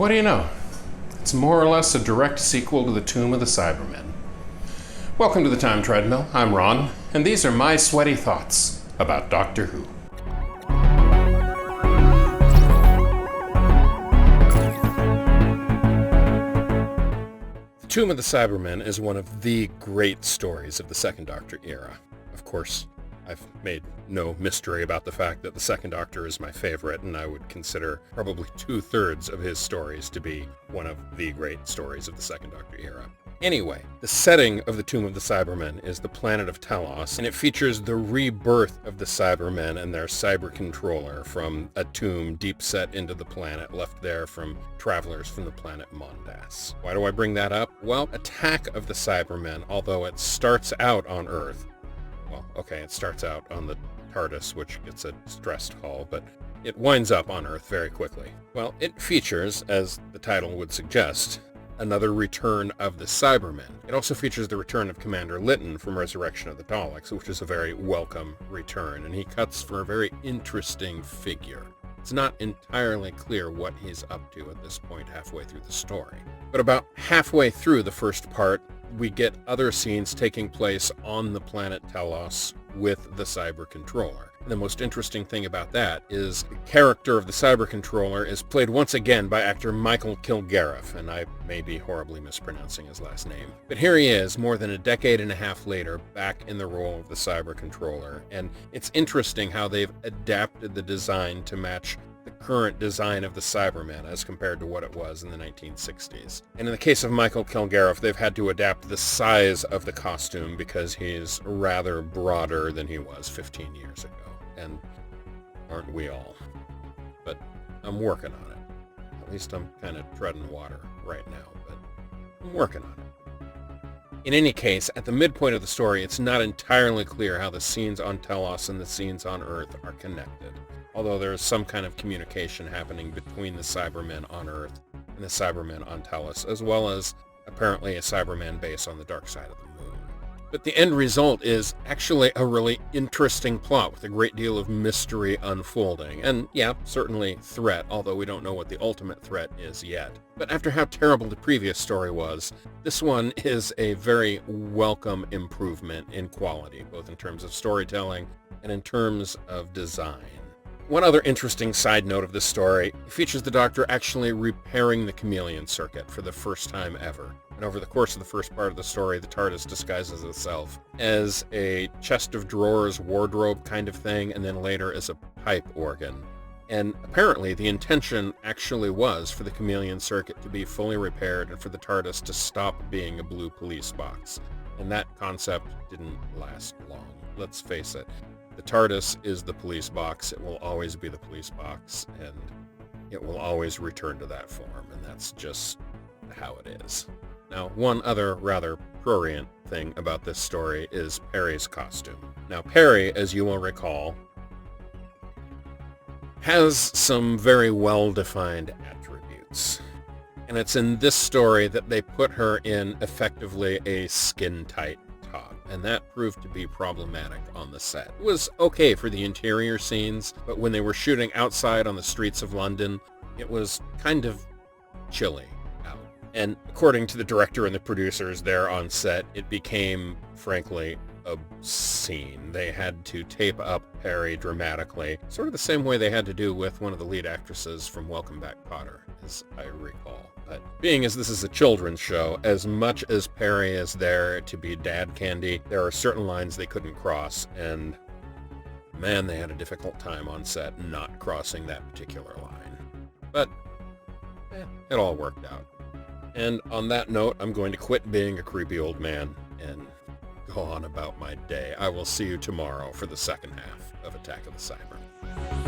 what do you know? It's more or less a direct sequel to the Tomb of the Cybermen. Welcome to the Time Treadmill. I'm Ron, and these are my sweaty thoughts about Doctor Who. The Tomb of the Cybermen is one of the great stories of the Second Doctor era. Of course, I've made no mystery about the fact that the Second Doctor is my favorite, and I would consider probably 2/3 of his stories to be one of the great stories of the Second Doctor era. Anyway, the setting of the Tomb of the Cybermen is the planet of Telos, and it features the rebirth of the Cybermen and their cyber controller from a tomb deep set into the planet, left there from travelers from the planet Mondas. Why do I bring that up? Well, Attack of the Cybermen, although it starts out on Earth, it starts out on the TARDIS, which gets a stressed hull, but it winds up on Earth very quickly. Well, it features, as the title would suggest, another return of the Cybermen. It also features the return of Commander Lytton from Resurrection of the Daleks, which is a very welcome return, and he cuts for a very interesting figure. It's not entirely clear what he's up to at this point halfway through the story. But about halfway through the first part, we get other scenes taking place on the planet Telos with the cyber controller. And the most interesting thing about that is the character of the cyber controller is played once again by actor Michael Kilgariff, and I may be horribly mispronouncing his last name. But here he is, more than a decade and a half later, back in the role of the cyber controller. And it's interesting how they've adapted the design to match the current design of the Cybermen as compared to what it was in the 1960s. And in the case of Michael Kilgariff, they've had to adapt the size of the costume because he's rather broader than he was 15 years ago. And aren't we all? But I'm working on it. At least I'm kind of treading water right now, but I'm working on it. In any case, at the midpoint of the story, it's not entirely clear how the scenes on Telos and the scenes on Earth are connected, although there is some kind of communication happening between the Cybermen on Earth and the Cybermen on Telos, as well as apparently a Cyberman base on the dark side of the moon. But the end result is actually a really interesting plot with a great deal of mystery unfolding, and yeah, certainly threat, although we don't know what the ultimate threat is yet. But after how terrible the previous story was, this one is a very welcome improvement in quality, both in terms of storytelling and in terms of design. One other interesting side note of this story features the Doctor actually repairing the chameleon circuit for the first time ever. And over the course of the first part of the story, the TARDIS disguises itself as a chest of drawers wardrobe kind of thing, and then later as a pipe organ. And apparently the intention actually was for the chameleon circuit to be fully repaired and for the TARDIS to stop being a blue police box. And that concept didn't last long. Let's face it. The TARDIS is the police box. It will always be the police box, and it will always return to that form, and that's just how it is. Now, one other rather prurient thing about this story is Peri's costume. Now, Peri, as you will recall, has some very well-defined attributes, and it's in this story that they put her in effectively a skin-tight top, and that proved to be problematic on the set. It was okay for the interior scenes, but when they were shooting outside on the streets of London, it was kind of chilly out. And according to the director and the producers there on set, it became, frankly, obscene. They had to tape up Peri dramatically, sort of the same way they had to do with one of the lead actresses from Welcome Back, Kotter, as I recall. But being as this is a children's show, as much as Peri is there to be dad candy, there are certain lines they couldn't cross, and man, they had a difficult time on set not crossing that particular line. But it all worked out. And on that note, I'm going to quit being a creepy old man and go on about my day. I will see you tomorrow for the second half of Attack of the Cybermen.